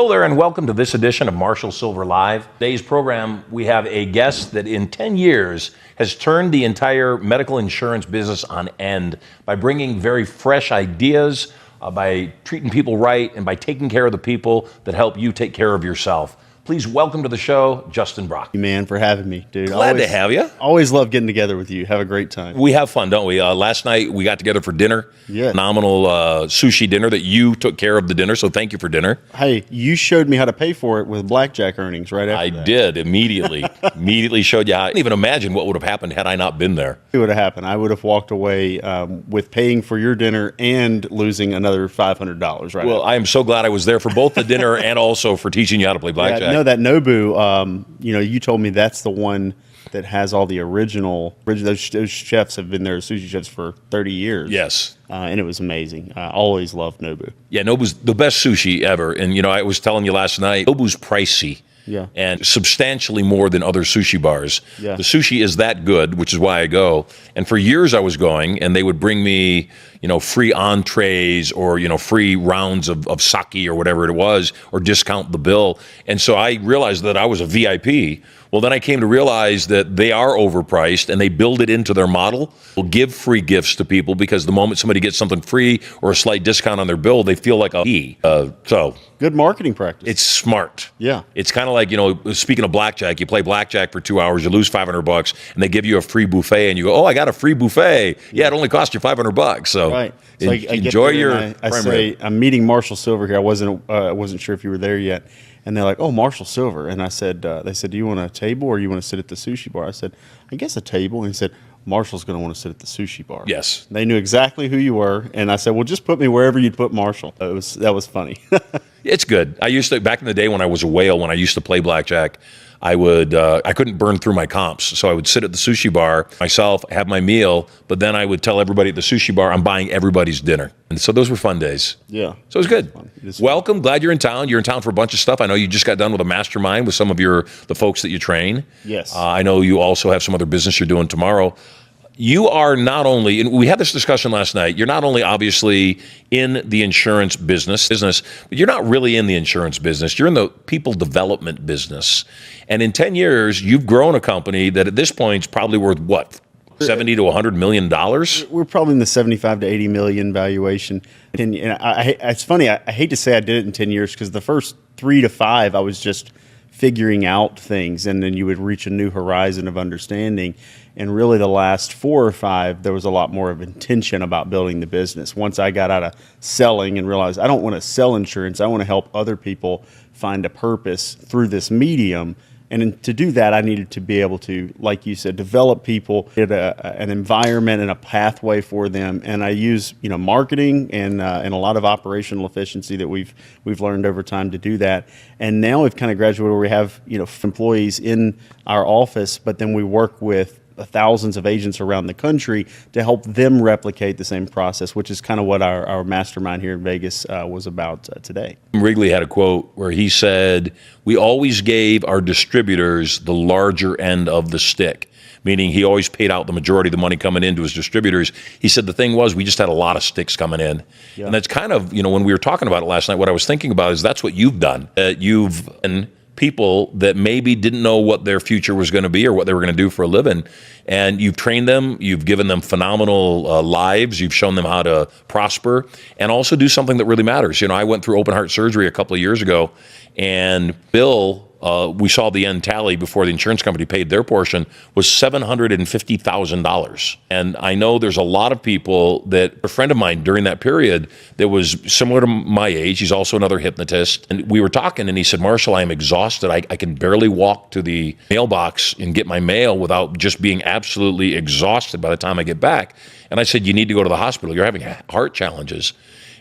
Hello there and welcome to this edition of Marshall Silver Live. Today's program, we have a guest that in 10 years has turned the entire medical insurance business on end by bringing very fresh ideas, by treating people right, and by taking care of the people that help you take care of yourself. Please welcome to the show, Justin Brock. Thank you, man, for having me, dude. Glad to have you. Always love getting together with you. Have a great time. We have fun, don't we? Last night we got together for dinner. Yeah. Phenomenal sushi dinner that you took care of the dinner, so thank you for dinner. Hey, you showed me how to pay for it with blackjack earnings right after that. I did, immediately. Immediately showed you how. I didn't even imagine what would have happened had I not been there. It would have happened. I would have walked away with paying for your dinner and losing another $500 right Well, I am so glad I was there for both the dinner and also for teaching you how to play blackjack. Yeah, no, that Nobu, you told me that's the one that has all the original those chefs have been there as sushi chefs for 30 years. Yes. And it was amazing. I always loved Nobu. Yeah, Nobu's the best sushi ever. And, I was telling you last night, Nobu's pricey. Yeah. And substantially more than other sushi bars. Yeah. The sushi is that good, which is why I go. And for years I was going, and they would bring me, free entrees or, free rounds of sake or whatever it was, or discount the bill. And so I realized that I was a VIP. Well, then I came to realize that they are overpriced, and they build it into their model. They'll give free gifts to people because the moment somebody gets something free or a slight discount on their bill, they feel like a he. So good marketing practice. it's smart. Yeah. It's kind of like, speaking of blackjack, you play blackjack for 2 hours, you lose $500, and they give you a free buffet, and you go, oh, I got a free buffet. Yeah, it only cost you $500. So right. So I get enjoy there your and I prime say, rib. I'm meeting Marshall Silver here. I wasn't sure if you were there yet. And they're like, oh, Marshall Silver. And I said, they said, do you want a table or you want to sit at the sushi bar? I said, I guess a table. And he said, Marshall's going to want to sit at the sushi bar. Yes. They knew exactly who you were. And I said, well, just put me wherever you'd put Marshall. That was funny. It's good. I used to, back in the day when I was a whale, when I used to play blackjack, I couldn't burn through my comps. So I would sit at the sushi bar myself, have my meal, but then I would tell everybody at the sushi bar, I'm buying everybody's dinner. And so those were fun days. Yeah. So it was good. It is fun. Welcome. Glad you're in town. You're in town for a bunch of stuff. I know you just got done with a mastermind with some of the folks that you train. Yes. I know you also have some other business you're doing tomorrow. You are not only, and we had this discussion last night, you're not only obviously in the insurance business, but you're not really in the insurance business. You're in the people development business. And in 10 years, you've grown a company that at this point is probably worth what? 70 to $100 million? We're probably in the 75 to 80 million valuation. And it's funny, I hate to say I did it in 10 years because the first 3 to 5, I was just figuring out things, and then you would reach a new horizon of understanding. And really the last 4 or 5, there was a lot more of intention about building the business. Once I got out of selling and realized I don't want to sell insurance, I want to help other people find a purpose through this medium. And to do that, I needed to be able to, like you said, develop people, get an environment and a pathway for them. And I use, marketing and a lot of operational efficiency that we've learned over time to do that. And now we've kind of graduated where we have, employees in our office, but then we work with thousands of agents around the country to help them replicate the same process, which is kind of what our mastermind here in Vegas was about today. Wrigley had a quote where he said, we always gave our distributors the larger end of the stick, meaning he always paid out the majority of the money coming into his distributors. He said the thing was we just had a lot of sticks coming in. Yeah. And that's kind of, when we were talking about it last night, what I was thinking about is that's what you've done. You've been people that maybe didn't know what their future was going to be or what they were going to do for a living. And you've trained them, you've given them phenomenal lives, you've shown them how to prosper and also do something that really matters. I went through open heart surgery a couple of years ago, and Bill, we saw the end tally before the insurance company paid their portion, was $750,000. And I know there's a lot of people that, a friend of mine during that period that was similar to my age, he's also another hypnotist, and we were talking and he said, Marshall, I am exhausted. I can barely walk to the mailbox and get my mail without just being absolutely exhausted by the time I get back. And I said, you need to go to the hospital. You're having heart challenges.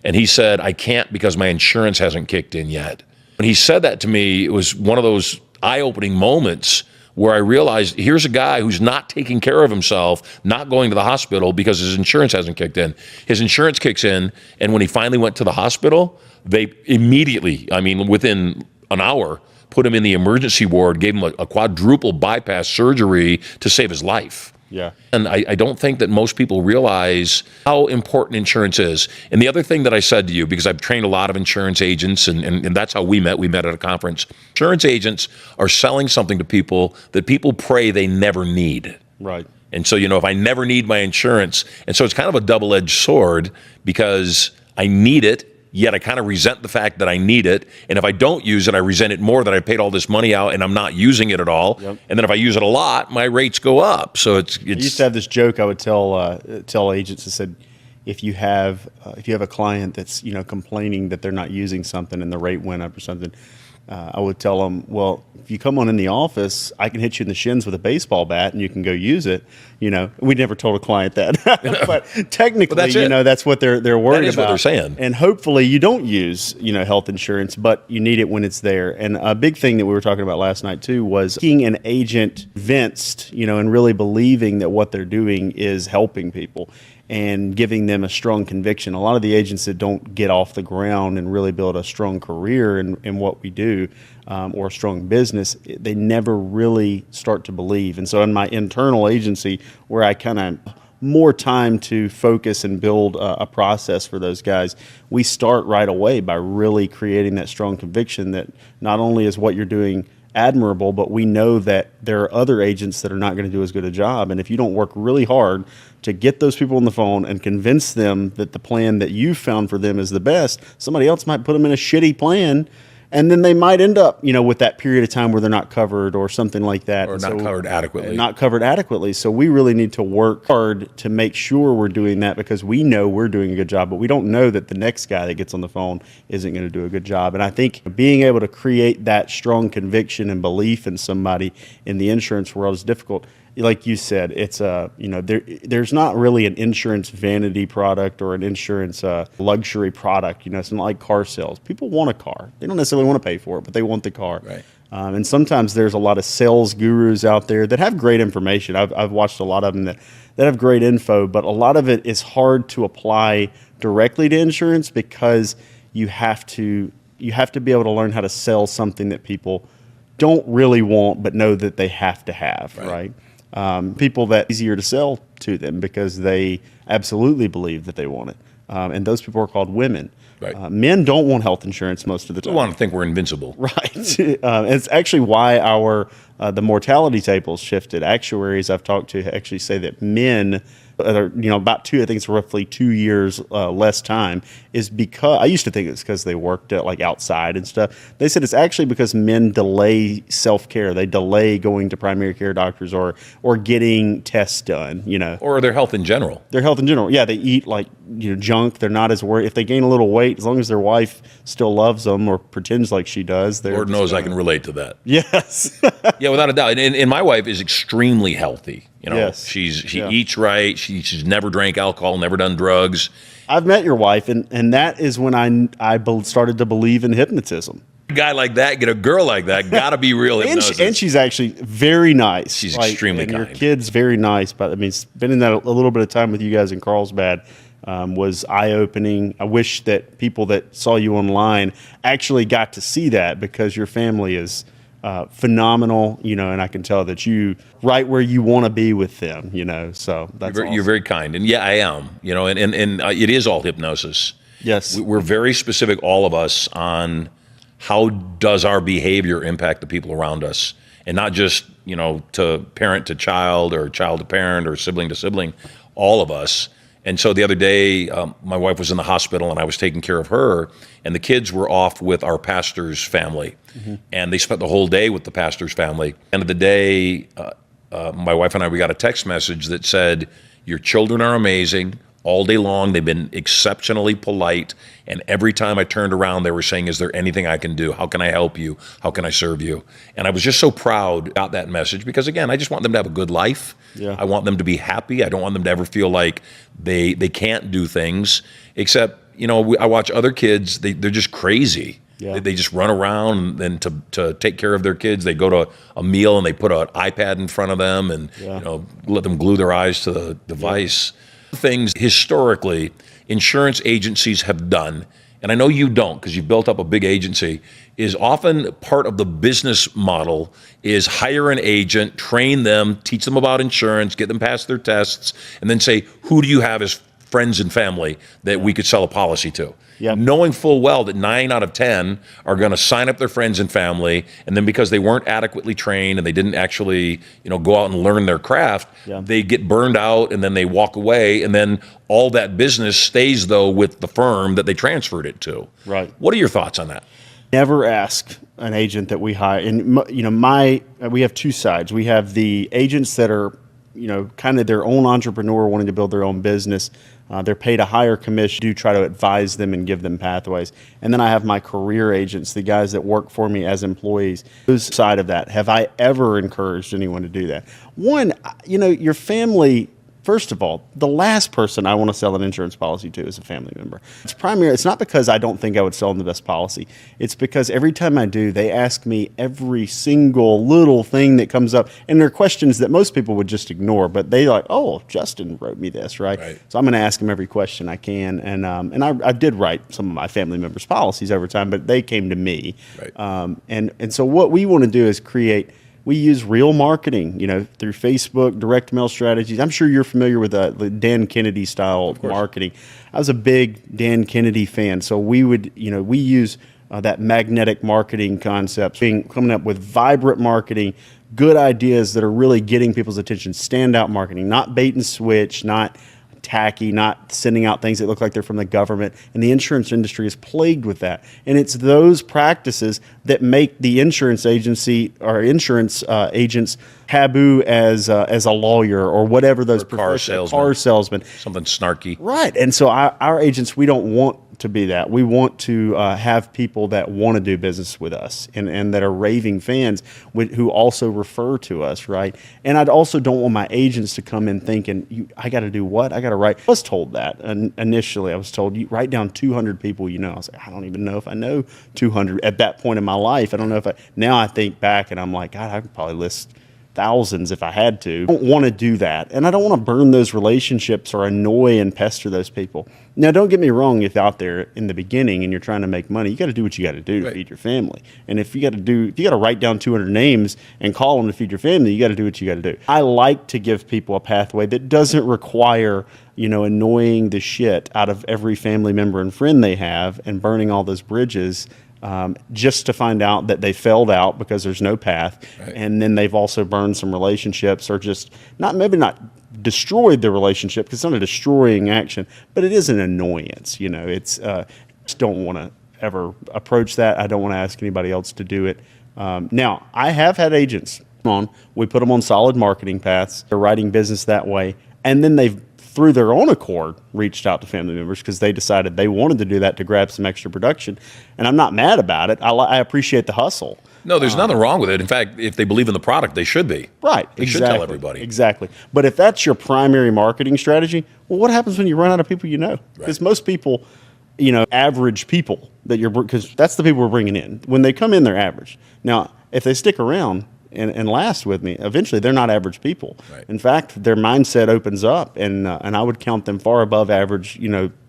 And he said, I can't because my insurance hasn't kicked in yet. When he said that to me, it was one of those eye-opening moments where I realized here's a guy who's not taking care of himself, not going to the hospital because his insurance hasn't kicked in. His insurance kicks in, and when he finally went to the hospital, they immediately, within an hour, put him in the emergency ward, gave him a quadruple bypass surgery to save his life. Yeah. And I don't think that most people realize how important insurance is. And the other thing that I said to you, because I've trained a lot of insurance agents, and that's how we met at a conference. Insurance agents are selling something to people that people pray they never need. Right. And so, if I never need my insurance, and so it's kind of a double-edged sword because I need it, yet I kind of resent the fact that I need it. And if I don't use it, I resent it more that I paid all this money out and I'm not using it at all. Yep. And then if I use it a lot, my rates go up. So it's I used to have this joke I would tell agents. I said, if you have a client that's complaining that they're not using something and the rate went up or something, I would tell them, well, if you come on in the office, I can hit you in the shins with a baseball bat and you can go use it. We never told a client that, but technically, that's what they're worried about. That is what they're saying. And hopefully you don't use, health insurance, but you need it when it's there. And a big thing that we were talking about last night too was being an agent convinced, and really believing that what they're doing is helping people and giving them a strong conviction. A lot of the agents that don't get off the ground and really build a strong career in what we do, or a strong business, they never really start to believe. And so in my internal agency, where I kind of more time to focus and build a process for those guys, we start right away by really creating that strong conviction that not only is what you're doing admirable, but we know that there are other agents that are not going to do as good a job. And if you don't work really hard to get those people on the phone and convince them that the plan that you found for them is the best, somebody else might put them in a shitty plan, and then they might end up, with that period of time where they're not covered or something like that. Or not covered adequately. Not covered adequately. So we really need to work hard to make sure we're doing that, because we know we're doing a good job, but we don't know that the next guy that gets on the phone isn't going to do a good job. And I think being able to create that strong conviction and belief in somebody in the insurance world is difficult. Like you said, it's there's not really an insurance vanity product or an insurance luxury product. It's not like car sales. People want a car. They don't necessarily want to pay for it, but they want the car. Right. And sometimes there's a lot of sales gurus out there that have great information. I've watched a lot of them that have great info, but a lot of it is hard to apply directly to insurance, because you have to be able to learn how to sell something that people don't really want but know that they have to have, right? People that it's easier to sell to them because they absolutely believe that they want it. And those people are called women. Right. Men don't want health insurance most of the time. We want to think we're invincible. Right. It's actually why the mortality tables shifted. Actuaries I've talked to actually say that men are, about I think it's roughly 2 years less time, is because I used to think it's because they worked like outside and stuff. They said it's actually because men delay self-care. They delay going to primary care doctors or getting tests done, Or their health in general. Their health in general. Yeah, they eat junk. They're not as worried. If they gain a little weight, as long as their wife still loves them or pretends like she does. Lord knows I can relate to that. Yes. Yeah, without a doubt. And my wife is extremely healthy. Yes. She eats right. She's never drank alcohol, never done drugs. I've met your wife, and that is when I started to believe in hypnotism. A guy like that, get a girl like that, got to be real hypnosis. And she's actually very nice. She's extremely and kind. Your kid's very nice, but spending that a little bit of time with you guys in Carlsbad was eye-opening. I wish that people that saw you online actually got to see that, because your family is phenomenal, and I can tell that you right where you want to be with them, so that's awesome. You're very kind. And yeah, I am, and it is all hypnosis. Yes. We're very specific, all of us, on how does our behavior impact the people around us, and not just, to parent to child or child to parent or sibling to sibling, all of us. And so the other day, my wife was in the hospital and I was taking care of her, and the kids were off with our pastor's family. Mm-hmm. And they spent the whole day with the pastor's family. End of the day, my wife and I, we got a text message that said, "Your children are amazing. All day long, they've been exceptionally polite. And every time I turned around, they were saying, 'Is there anything I can do? How can I help you? How can I serve you?'" And I was just so proud about that message, because, again, I just want them to have a good life. Yeah. I want them to be happy. I don't want them to ever feel like they can't do things. Except, I watch other kids, they're just crazy. Yeah. They just run around, and to take care of their kids, they go to a meal and they put an iPad in front of them and let them glue their eyes to the device. Things historically insurance agencies have done, and I know you don't because you've built up a big agency, is often part of the business model is hire an agent, train them, teach them about insurance, get them past their tests, and then say, who do you have as friends and family that we could sell a policy to? Yep. Knowing full well that 9 out of 10 are going to sign up their friends and family, and then because they weren't adequately trained and they didn't actually, go out and learn their craft, they get burned out and then they walk away, and then all that business stays though with the firm that they transferred it to. Right. What are your thoughts on that? Never ask an agent that we hire. And we have two sides. We have the agents that are, kind of their own entrepreneur wanting to build their own business. They're paid a higher commission to try to advise them and give them pathways. And then I have my career agents, the guys that work for me as employees. Whose side of that? Have I ever encouraged anyone to do that? One, your family. First of all, the last person I want to sell an insurance policy to is a family member. It's not because I don't think I would sell them the best policy. It's because every time I do, they ask me every single little thing that comes up. And they're questions that most people would just ignore. But they like, oh, Justin wrote me this, right? So I'm going to ask them every question I can. And I did write some of my family members' policies over time, but they came to me. And so what we want to do is we use real marketing, through Facebook, direct mail strategies. I'm sure you're familiar with the Dan Kennedy style marketing. I was a big Dan Kennedy fan, so we use that magnetic marketing concept, coming up with vibrant marketing, good ideas that are really getting people's attention, standout marketing, not bait and switch, not tacky, not sending out things that look like they're from the government. And the insurance industry is plagued with that. And it's those practices that make the insurance agency or insurance agents taboo as a lawyer or whatever those car salesman, something snarky. Right. And so our agents, we don't want to be that. We want to have people that want to do business with us and that are raving fans who also refer to us, right? And I also don't want my agents to come in thinking, I got to do what? I got to write. I was told that initially. I was told, you write down 200 people I was like, I don't even know if I know 200 at that point in my life. I don't know if now I think back and I'm like, God, I could probably list thousands if I had to. I don't want to do that. And I don't want to burn those relationships or annoy and pester those people. Now, don't get me wrong. If out there in the beginning and you're trying to make money, you got to do what you got to do to feed your family. And if you got to write down 200 names and call them to feed your family, you got to do what you got to do. I like to give people a pathway that doesn't require, annoying the shit out of every family member and friend they have and burning all those bridges. Just to find out that they failed out because there's no path, and then they've also burned some relationships or just maybe not destroyed the relationship, because it's not a destroying action, but it is an annoyance. It's just don't want to ever approach that. I don't want to ask anybody else to do it. Now, I have had agents we put them on solid marketing paths. They're writing business that way, and then they've through their own accord, reached out to family members because they decided they wanted to do that to grab some extra production. And I'm not mad about it. I appreciate the hustle. No, there's nothing wrong with it. In fact, if they believe in the product, they should be. Right. They should tell everybody. Exactly. But if that's your primary marketing strategy, well, what happens when you run out of people you know? Because most people, average people because that's the people we're bringing in. When they come in, they're average. Now, if they stick around and last with me, eventually they're not average people. In fact, their mindset opens up, and I would count them far above average,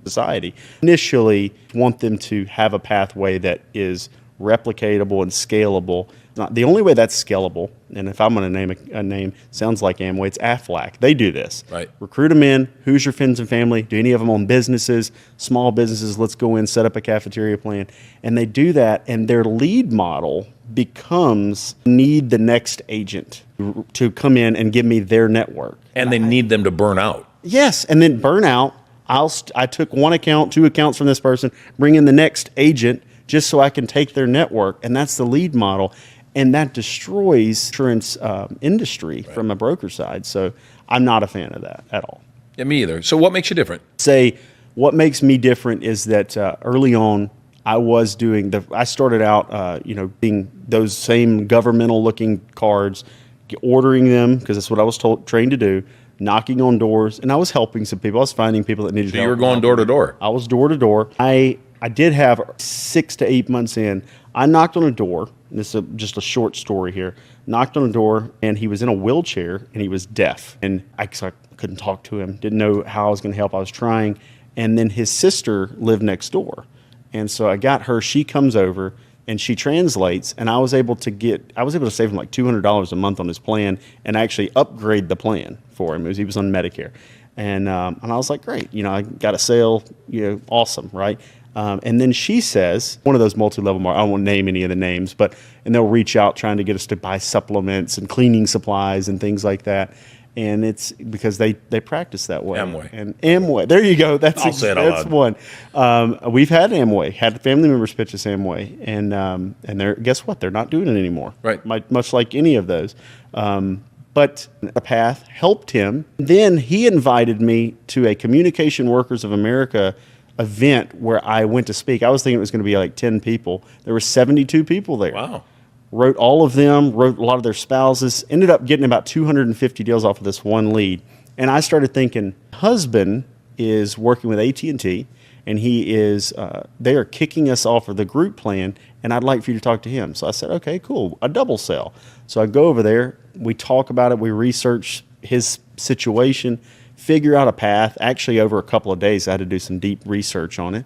society. Initially, want them to have a pathway that is replicatable and scalable. The only way that's scalable, and if I'm going to name a name, sounds like Amway, it's Aflac. They do this. Recruit them in. Who's your friends and family? Do any of them own businesses, small businesses? Let's go in, set up a cafeteria plan. And they do that, and their lead model becomes need the next agent to come in and give me their network. And they need them to burn out. Yes, and then burn out. I took one account, 2 accounts from this person, bring in the next agent just so I can take their network, and that's the lead model. And that destroys insurance industry from a broker side. So I'm not a fan of that at all. Yeah, me either. So what makes you different? What makes me different is that early on, I started out, being those same governmental looking cards, ordering them because that's what I was trained to do, knocking on doors, and I was helping some people. I was finding people that needed help. So you were going door to door? I was door to door. I did have 6 to 8 months in. I knocked on a door. This is just a short story here. Knocked on a door, and he was in a wheelchair, and he was deaf. And I couldn't talk to him. Didn't know how I was going to help. I was trying. And then his sister lived next door. And so I got her. She comes over, and she translates, and I was able to save him like $200 a month on his plan and actually upgrade the plan for him. He was on Medicare. And I was like, great, I got a sale, awesome, right? And then she says, one of those multi-level I won't name any of the names, and they'll reach out trying to get us to buy supplements and cleaning supplies and things like that. And it's because they practice that way. Amway. And Amway, there you go. That's one. We've had Amway, had family members pitch us Amway, and guess what? They're not doing it anymore. Right. Much like any of those. But a path helped him. Then he invited me to a Communication Workers of America event where I went to speak. I was thinking it was going to be like 10 people. There were 72 people there. Wow. Wrote all of them, wrote a lot of their spouses, ended up getting about 250 deals off of this one lead. And I started thinking, husband is working with AT&T, and they are kicking us off of the group plan, and I'd like for you to talk to him. So I said, okay, cool, a double sell. So I go over there, we talk about it, we research his situation, figure out a path. Actually, over a couple of days, I had to do some deep research on it.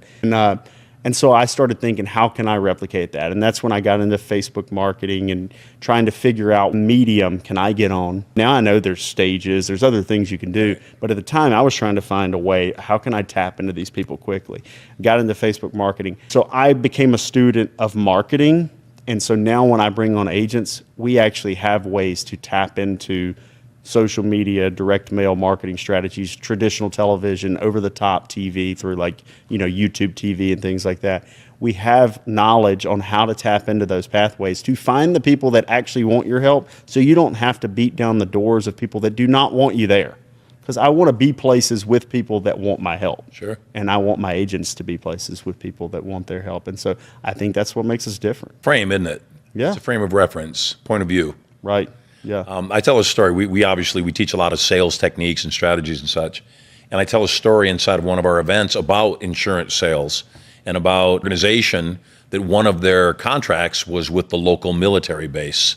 And so I started thinking, how can I replicate that? And that's when I got into Facebook marketing and trying to figure out medium can I get on. Now I know there's stages, there's other things you can do. But at the time, I was trying to find a way, how can I tap into these people quickly? Got into Facebook marketing. So I became a student of marketing. And so now when I bring on agents, we actually have ways to tap into social media, direct mail marketing strategies, traditional television, over-the-top TV through YouTube TV and things like that. We have knowledge on how to tap into those pathways to find the people that actually want your help, so you don't have to beat down the doors of people that do not want you there. Because I want to be places with people that want my help. Sure. And I want my agents to be places with people that want their help. And so I think that's what makes us different. Frame, isn't it? Yeah. It's a frame of reference, point of view. Right. Yeah. I tell a story. We obviously teach a lot of sales techniques and strategies and such. And I tell a story inside of one of our events about insurance sales and about an organization that one of their contracts was with the local military base.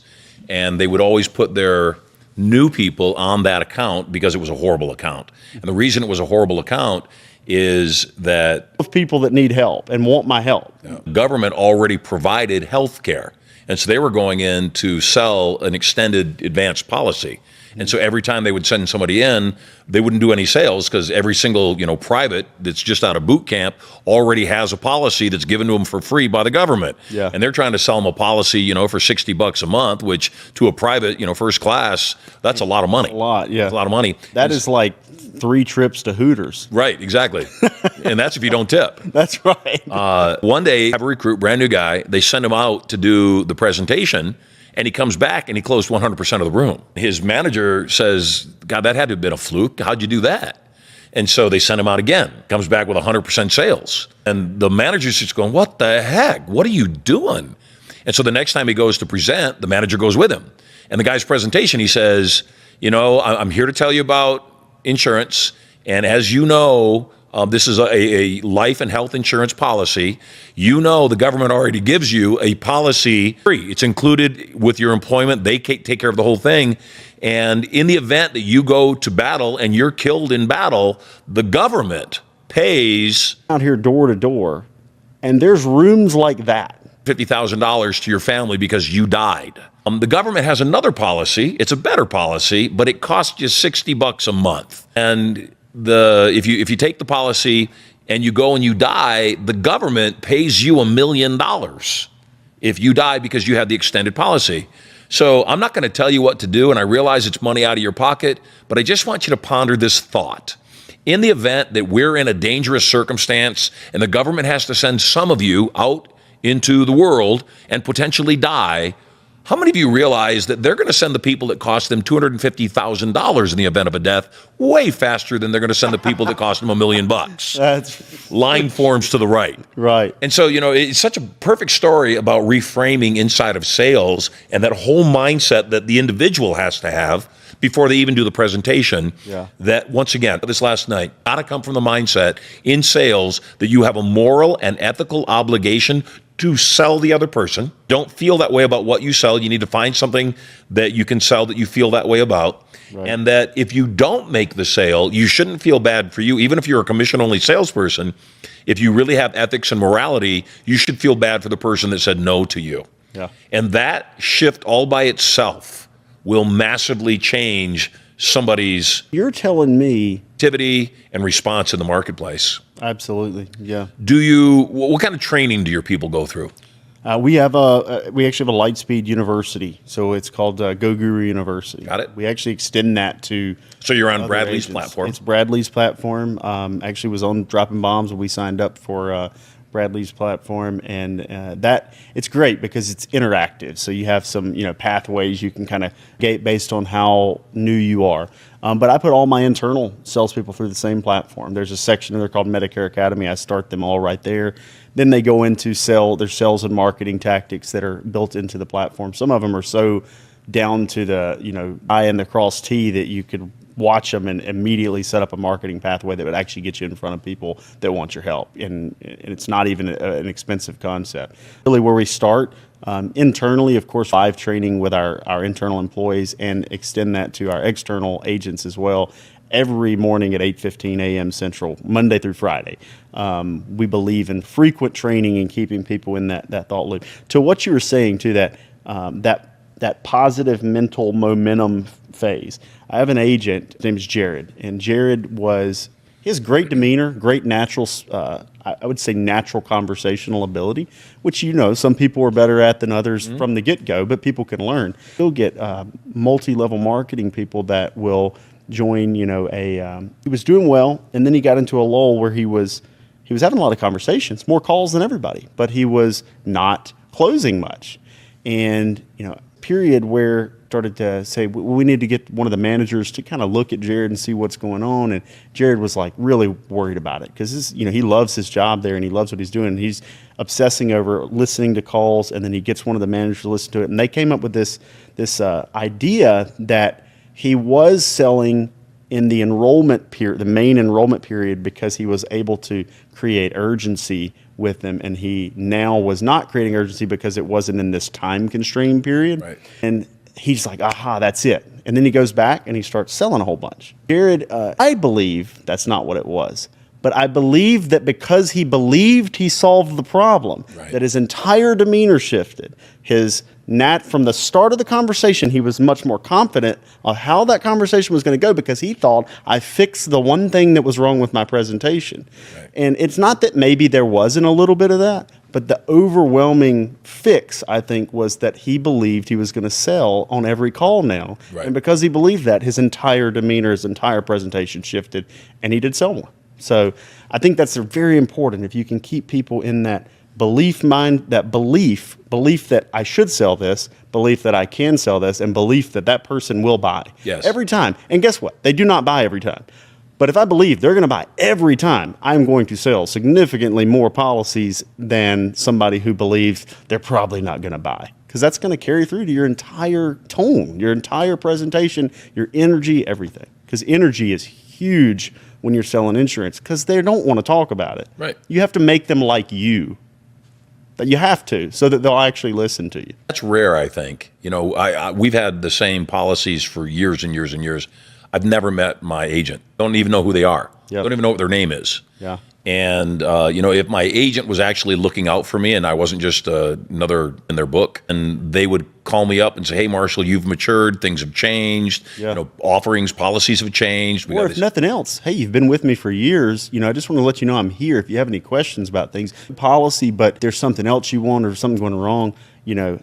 And they would always put their new people on that account because it was a horrible account. And the reason it was a horrible account is that of people that need help and want my help. The government already provided health care. And so they were going in to sell an extended advanced policy. And so every time they would send somebody in, they wouldn't do any sales because every single, private that's just out of boot camp already has a policy that's given to them for free by the government. Yeah. And they're trying to sell them a policy, for $60 a month, which to a private, first class, that's a lot of money. A lot, yeah. That's a lot of money. That is like 3 trips to Hooters. Right, exactly. And that's if you don't tip. That's right. One day, I have a recruit, brand new guy. They send him out to do the presentation, and he comes back and he closed 100% of the room. His manager says, God, that had to have been a fluke. How'd you do that? And so they send him out again. Comes back with 100% sales. And the manager's just going, what the heck? What are you doing? And so the next time he goes to present, the manager goes with him. And the guy's presentation, he says, I'm here to tell you about insurance. And as you know, this is a life and health insurance policy. The government already gives you a policy free. It's included with your employment. They take care of the whole thing. And in the event that you go to battle and you're killed in battle, the government pays out here door to door. And there's rooms like that. $50,000 to your family because you died. The government has another policy. It's a better policy, but it costs you $60 a month. And if you take the policy and you go and you die, the government pays you $1 million if you die because you have the extended policy. So I'm not going to tell you what to do, and I realize it's money out of your pocket, but I just want you to ponder this thought. In the event that we're in a dangerous circumstance and the government has to send some of you out into the world and potentially die, how many of you realize that they're going to send the people that cost them $250,000 in the event of a death way faster than they're going to send the people that cost them $1 million? That's line forms to the right. Right. And so, it's such a perfect story about reframing inside of sales and that whole mindset that the individual has to have before they even do the presentation. Yeah. That, once again, this last night, got to come from the mindset in sales that you have a moral and ethical obligation to sell the other person. Don't feel that way about what you sell. You need to find something that you can sell that you feel that way about. Right. And that if you don't make the sale, you shouldn't feel bad for you. Even if you're a commission-only salesperson, if you really have ethics and morality, you should feel bad for the person that said no to you. Yeah. And that shift all by itself will massively change somebody's You're telling me activity and response in the marketplace. absolutely, yeah. What kind of training do your people go through? We actually have a Lightspeed University, so it's called Go Guru University. Got it. We actually extend that to. So you're on other Bradley's agents. platform. It's Bradley's platform. Actually, was on Dropping Bombs when we signed up for Bradley's platform, and that it's great because it's interactive. So you have some pathways you can kind of gate based on how new you are. But I put all my internal salespeople through the same platform. There's a section in there called Medicare Academy. I start them all right there. Then they go into their sales and marketing tactics that are built into the platform. Some of them are so down to the I and the cross T that you could watch them and immediately set up a marketing pathway that would actually get you in front of people that want your help. And it's not even an expensive concept. Really where we start, internally, of course, live training with our internal employees and extend that to our external agents as well. Every morning at 8:15 a.m. Central, Monday through Friday. We believe in frequent training and keeping people in that thought loop. To what you were saying, to that positive mental momentum phase. I have an agent, his name is Jared, and Jared he has great demeanor, great natural, I would say natural conversational ability, which some people are better at than others from the get-go, but people can learn. You'll get multi-level marketing people that will join, he was doing well, and then he got into a lull where he was having a lot of conversations, more calls than everybody, but he was not closing much. And, period where started to say, we need to get one of the managers to kind of look at Jared and see what's going on. And Jared was like really worried about it because he loves his job there and he loves what he's doing. And he's obsessing over listening to calls, and then he gets one of the managers to listen to it. And they came up with this idea that he was selling in the enrollment period, the main enrollment period, because he was able to create urgency with them, and he now was not creating urgency because it wasn't in this time constrained period. Right. And he's like, aha, that's it. And then he goes back and he starts selling a whole bunch. Jared, I believe that's not what it was. But I believe that because he believed he solved the problem, right, that his entire demeanor shifted. From the start of the conversation, he was much more confident of how that conversation was going to go because he thought, I fixed the one thing that was wrong with my presentation. Right. And it's not that maybe there wasn't a little bit of that, but the overwhelming fix, I think, was that he believed he was going to sell on every call now. Right. And because he believed that, his entire demeanor, his entire presentation shifted, and he did sell more. So I think that's very important. If you can keep people in that belief that I should sell this, belief that I can sell this, and belief that that person will buy. Yes. Every time. And guess what? They do not buy every time. But if I believe they're going to buy every time, I'm going to sell significantly more policies than somebody who believes they're probably not going to buy. Because that's going to carry through to your entire tone, your entire presentation, your energy, everything. Because energy is huge when you're selling insurance because they don't want to talk about it. Right. You have to make them like you. That you have to, so that they'll actually listen to you. That's rare, I think. We've had the same policies for years and years and years. I've never met my agent. Don't even know who they are. Yep. Don't even know what their name is. Yeah. And, if my agent was actually looking out for me and I wasn't just another in their book, and they would call me up and say, hey, Marshall, you've matured. Things have changed. Yeah. Offerings, policies have changed. Or if nothing else, hey, you've been with me for years. I just want to let you know I'm here if you have any questions about things. Policy, but there's something else you want or something going wrong.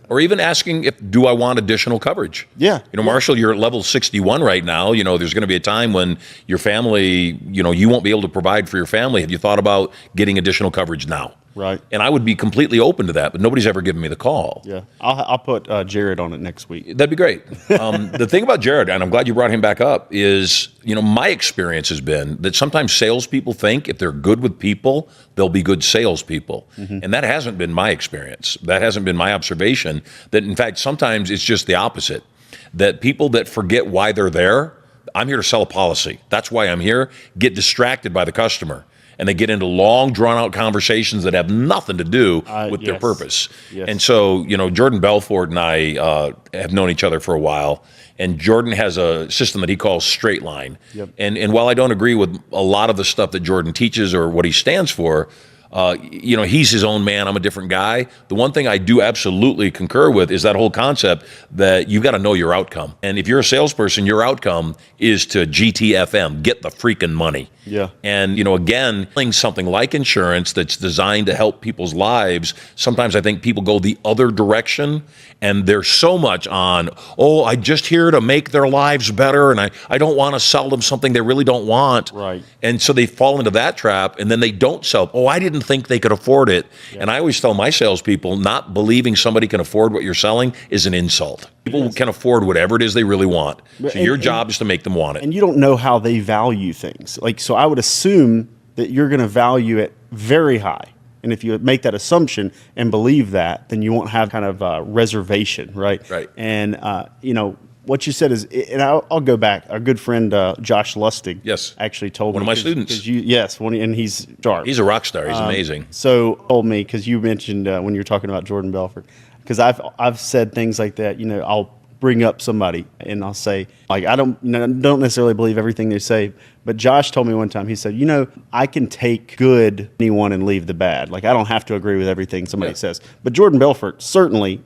Or even asking do I want additional coverage? Yeah. Marshall, you're at level 61 right now. There's going to be a time when your family, you won't be able to provide for your family. Have you thought about getting additional coverage now? Right. And I would be completely open to that, but nobody's ever given me the call. Yeah. I'll put Jared on it next week. That'd be great. The thing about Jared, and I'm glad you brought him back up, is, my experience has been that sometimes salespeople think if they're good with people, they'll be good salespeople. Mm-hmm. And that hasn't been my experience. That hasn't been my observation. That, in fact, sometimes it's just the opposite. That people that forget why they're there, I'm here to sell a policy. That's why I'm here. Get distracted by the customer. and they get into long, drawn-out conversations that have nothing to do with their Yes. purpose. Yes. And so, Jordan Belfort and I have known each other for a while, and Jordan has a system that he calls Straight Line. Yep. And while I don't agree with a lot of the stuff that Jordan teaches or what he stands for, he's his own man. I'm a different guy. The one thing I do absolutely concur with is that whole concept that you've got to know your outcome. And if you're a salesperson, your outcome is to GTFM, get the freaking money. Yeah. And, again, something like insurance that's designed to help people's lives, sometimes I think people go the other direction, and there's so much on, I'm just here to make their lives better, and I don't want to sell them something they really don't want. Right. And so they fall into that trap, and then they don't sell. I didn't think they could afford it. Yeah. And I always tell my salespeople, not believing somebody can afford what you're selling is an insult. People can afford whatever it is they really want. So your job is to make them want it. And you don't know how they value things. So I would assume that you're going to value it very high. And if you make that assumption and believe that, then you won't have kind of reservation, right? Right. And, what you said is, and I'll go back. Our good friend Josh Lustig, yes, actually told one me. of my students. And he's sharp. He's a rock star. He's amazing. So told me, because you mentioned when you were talking about Jordan Belfort, because I've said things like that. I'll bring up somebody and I'll say, I don't necessarily believe everything they say, but Josh told me one time, he said, I can take good anyone and leave the bad. I don't have to agree with everything somebody says. But Jordan Belfort certainly,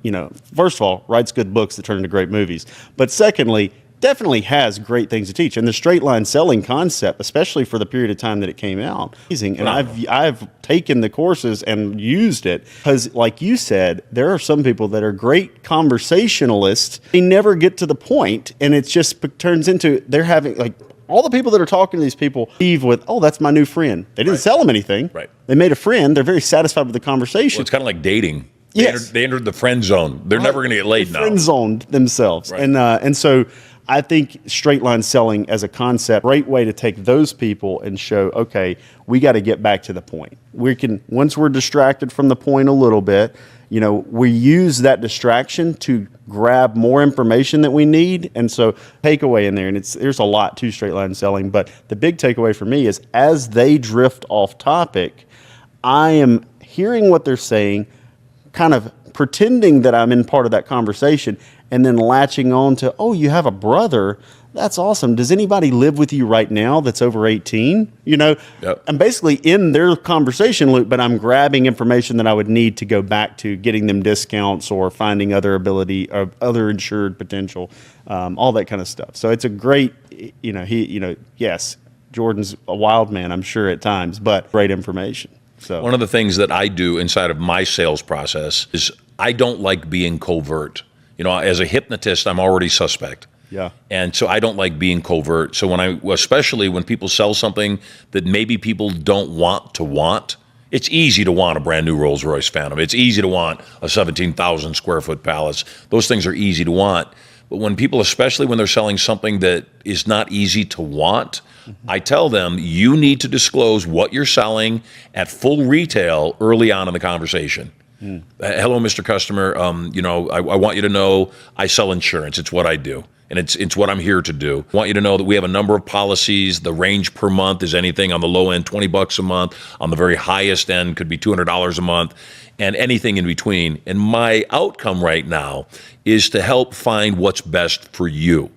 first of all, writes good books that turn into great movies. But secondly, definitely has great things to teach. And the straight line selling concept, especially for the period of time that it came out, amazing. And I've taken the courses and used it because, like you said, there are some people that are great conversationalists. They never get to the point, and it just turns into they're having all the people that are talking to these people leave with, that's my new friend. They didn't sell them anything. Right. They made a friend. They're very satisfied with the conversation. Well, it's kind of like dating. Yes. They entered the friend zone. They're never going to get laid now. Friend zoned themselves. Right. And so I think straight line selling as a concept, great way to take those people and show, okay, we got to get back to the point. Once we're distracted from the point a little bit, we use that distraction to grab more information that we need. And so takeaway in there, and there's a lot to straight line selling, but the big takeaway for me is as they drift off topic, I am hearing what they're saying, kind of pretending that I'm in part of that conversation, and then latching on to, you have a brother. That's awesome. Does anybody live with you right now that's over 18? Yep. I'm basically in their conversation loop, but I'm grabbing information that I would need to go back to getting them discounts or finding other other insured potential, all that kind of stuff. So it's a great, yes, Jordan's a wild man, I'm sure at times, but great information. So one of the things that I do inside of my sales process is I don't like being covert. As a hypnotist, I'm already suspect. Yeah. And so I don't like being covert. So especially when people sell something that maybe people don't want, it's easy to want a brand new Rolls Royce Phantom. It's easy to want a 17,000 square foot palace. Those things are easy to want. But when people, especially when they're selling something that is not easy to want, I tell them, you need to disclose what you're selling at full retail early on in the conversation. Hello, Mr. Customer. I want you to know I sell insurance. It's what I do. And it's what I'm here to do. I want you to know that we have a number of policies. The range per month is anything on the low end, $20 a month. On the very highest end, could be $200 a month, and anything in between. And my outcome right now is to help find what's best for you.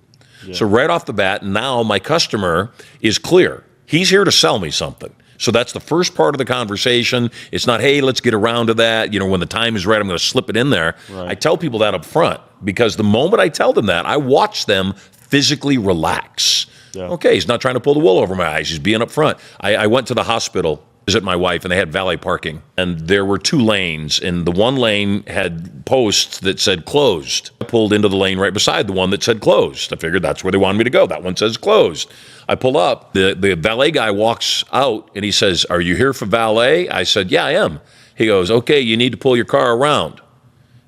Yeah. So right off the bat, now my customer is clear. He's here to sell me something. So that's the first part of the conversation. It's not, hey, let's get around to that. When the time is right, I'm going to slip it in there. Right. I tell people that up front because the moment I tell them that, I watch them physically relax. Yeah. Okay, he's not trying to pull the wool over my eyes. He's being up front. I went to the hospital to visit my wife, and they had valet parking. And there were two lanes, and the one lane had posts that said closed. I pulled into the lane right beside the one that said closed. I figured that's where they wanted me to go. That one says closed. I pull up. The valet guy walks out, and he says, "Are you here for valet?" I said, "Yeah, I am." He goes, "Okay, you need to pull your car around."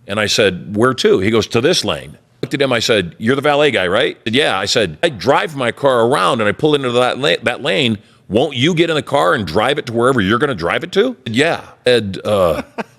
And I said, "Where to?" He goes, "To this lane." I looked at him, I said, "You're the valet guy, right?" He said, "Yeah." I said, "I drive my car around and I pull into that lane. won't you get in the car and drive it to wherever you're going to drive it to? Yeah. And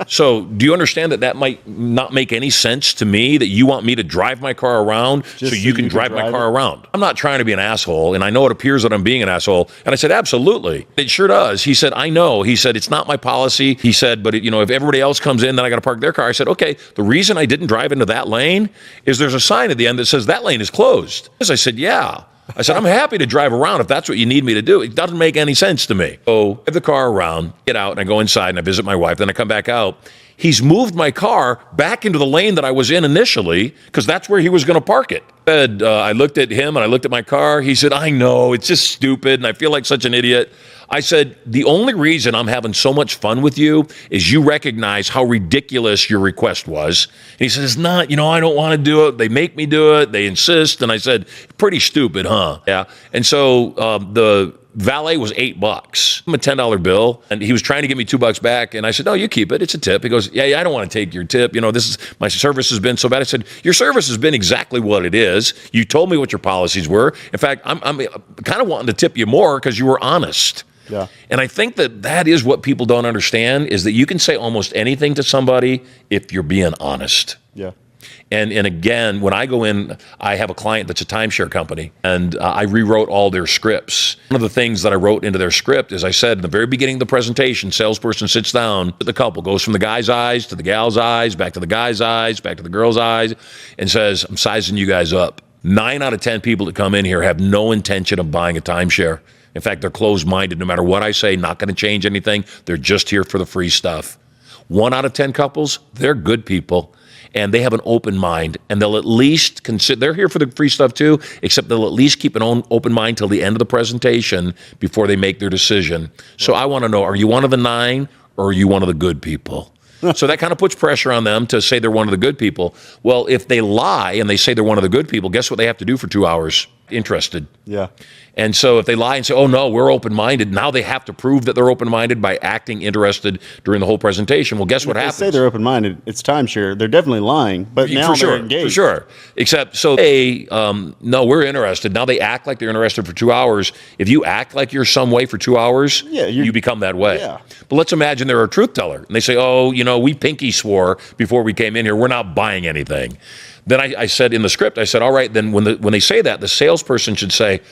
so do you understand that might not make any sense to me, that you want me to drive my car around so you can drive my car around? I'm not trying to be an asshole, and I know it appears that I'm being an asshole. And I said, absolutely. It sure does. He said, I know. He said, it's not my policy. He said, but if everybody else comes in, then I got to park their car. I said, okay, the reason I didn't drive into that lane is there's a sign at the end that says that lane is closed. I said, yeah. I said, I'm happy to drive around if that's what you need me to do. It doesn't make any sense to me. So I drive the car around, get out, and I go inside and I visit my wife. Then I come back out. He's moved my car back into the lane that I was in initially because that's where he was going to park it. I looked at him and I looked at my car. He said, I know, it's just stupid and I feel like such an idiot. I said, the only reason I'm having so much fun with you is you recognize how ridiculous your request was. And he said, it's not, I don't want to do it. They make me do it. They insist. And I said, pretty stupid, huh? Yeah. And so the valet was $8. I'm a $10 bill, and he was trying to give me $2 back. And I said, no, you keep it. It's a tip. He goes, yeah, I don't want to take your tip. My service has been so bad. I said, your service has been exactly what it is. You told me what your policies were. In fact, I'm kind of wanting to tip you more because you were honest. Yeah. And I think that is what people don't understand, is that you can say almost anything to somebody if you're being honest. Yeah. And again, when I go in, I have a client that's a timeshare company, and I rewrote all their scripts. One of the things that I wrote into their script is I said in the very beginning of the presentation, salesperson sits down, the couple goes from the guy's eyes to the gal's eyes, back to the guy's eyes, back to the girl's eyes, and says, I'm sizing you guys up. 9 out of 10 people that come in here have no intention of buying a timeshare. In fact, they're closed-minded. No matter what I say, not going to change anything. They're just here for the free stuff. 1 out of 10 couples, they're good people, and they have an open mind, and they'll at least consider, they're here for the free stuff too, except they'll at least keep an open mind till the end of the presentation before they make their decision. So I want to know, are you one of the 9 or are you one of the good people? So that kind of puts pressure on them to say they're one of the good people. Well, if they lie and they say they're one of the good people, guess what they have to do for 2 hours? Interested. Yeah. And so if they lie and say, oh, no, we're open-minded, now they have to prove that they're open-minded by acting interested during the whole presentation. Well, guess what happens? They say they're open-minded. It's timeshare. They're definitely lying, but now they're engaged. For sure. Except, so they, no, we're interested. Now they act like they're interested for 2 hours. If you act like you're some way for 2 hours, you become that way. Yeah. But let's imagine they're a truth teller. And they say, oh, we pinky swore before we came in here. We're not buying anything. Then I said in the script, I said, all right, then when they say that, the salesperson should say,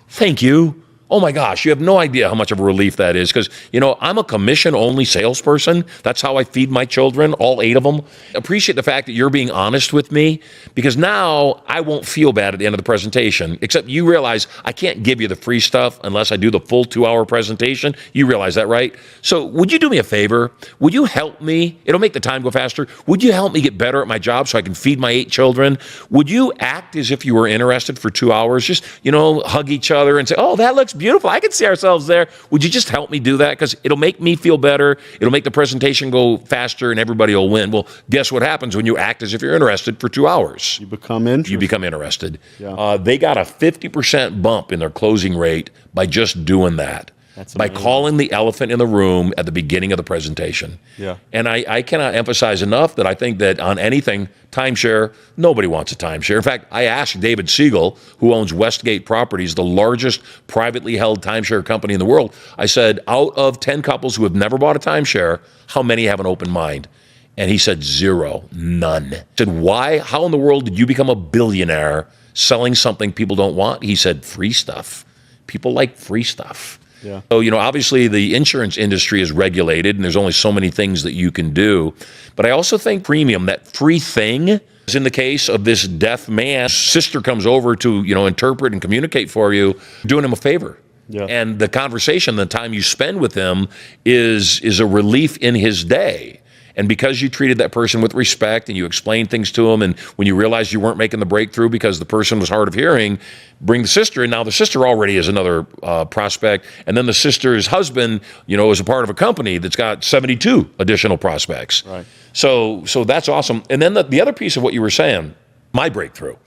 thank you. Oh my gosh, you have no idea how much of a relief that is, because, I'm a commission-only salesperson. That's how I feed my children, all 8 of them. Appreciate the fact that you're being honest with me, because now I won't feel bad at the end of the presentation, except you realize I can't give you the free stuff unless I do the full 2-hour presentation. You realize that, right? So would you do me a favor? Would you help me? It'll make the time go faster. Would you help me get better at my job so I can feed my 8 children? Would you act as if you were interested for 2 hours? Just, hug each other and say, oh, that looks beautiful. I can see ourselves there. Would you just help me do that? Because it'll make me feel better. It'll make the presentation go faster and everybody will win. Well, guess what happens when you act as if you're interested for 2 hours? You become interested. You become interested. Yeah. They got a 50% bump in their closing rate by just doing that. That's by amazing. calling the elephant in the room at the beginning of the presentation. Yeah. And I cannot emphasize enough that I think that on anything, timeshare, nobody wants a timeshare. In fact, I asked David Siegel, who owns Westgate Properties, the largest privately held timeshare company in the world, I said, out of 10 couples who have never bought a timeshare, how many have an open mind? And he said 0, none. I said, why? How in the world did you become a billionaire selling something people don't want? He said, free stuff. People like free stuff. Yeah. So, obviously the insurance industry is regulated and there's only so many things that you can do. But I also think premium, that free thing, is in the case of this deaf man, sister comes over to, interpret and communicate for you, doing him a favor. Yeah. And the conversation, the time you spend with him is a relief in his day. And because you treated that person with respect and you explained things to him, and when you realized you weren't making the breakthrough because the person was hard of hearing, bring the sister in. Now the sister already is another prospect. And then the sister's husband, is a part of a company that's got 72 additional prospects. Right. So that's awesome. And then the other piece of what you were saying, my breakthrough,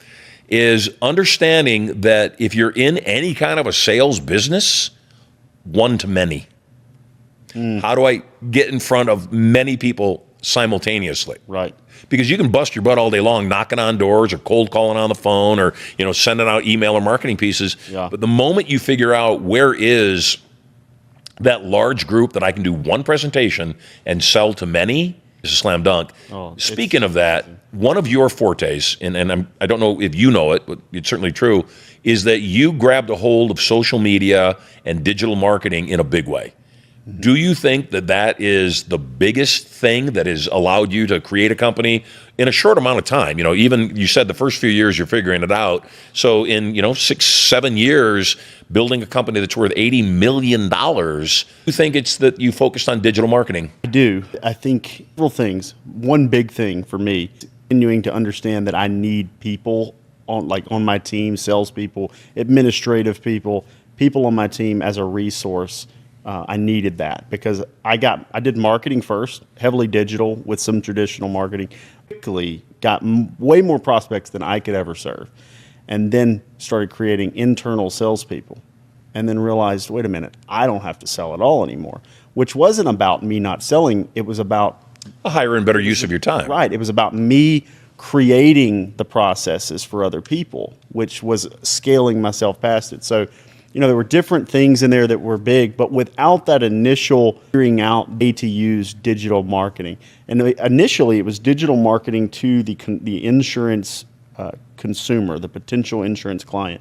is understanding that if you're in any kind of a sales business, one to many. How do I get in front of many people simultaneously. Right. Because you can bust your butt all day long knocking on doors or cold calling on the phone or, sending out email or marketing pieces. Yeah. But the moment you figure out where is that large group that I can do one presentation and sell to many, is a slam dunk. Speaking of that, one of your fortes, and I don't know if you know it, but it's certainly true, is that you grabbed a hold of social media and digital marketing in a big way. Do you think that that is the biggest thing that has allowed you to create a company in a short amount of time? Even you said the first few years you're figuring it out. So in, 6-7 years, building a company that's worth $80 million, you think it's that you focused on digital marketing? I do. I think several things. One big thing for me, continuing to understand that I need people on my team, salespeople, administrative people on my team as a resource. I needed that because I did marketing first, heavily digital with some traditional marketing. Quickly got way more prospects than I could ever serve, and then started creating internal salespeople, and then realized, wait a minute, I don't have to sell at all anymore. Which wasn't about me not selling; it was about a higher and better use of your time. Right. It was about me creating the processes for other people, which was scaling myself past it. So, there were different things in there that were big, but without that initial figuring out way to use digital marketing. And initially, it was digital marketing to the insurance consumer, the potential insurance client.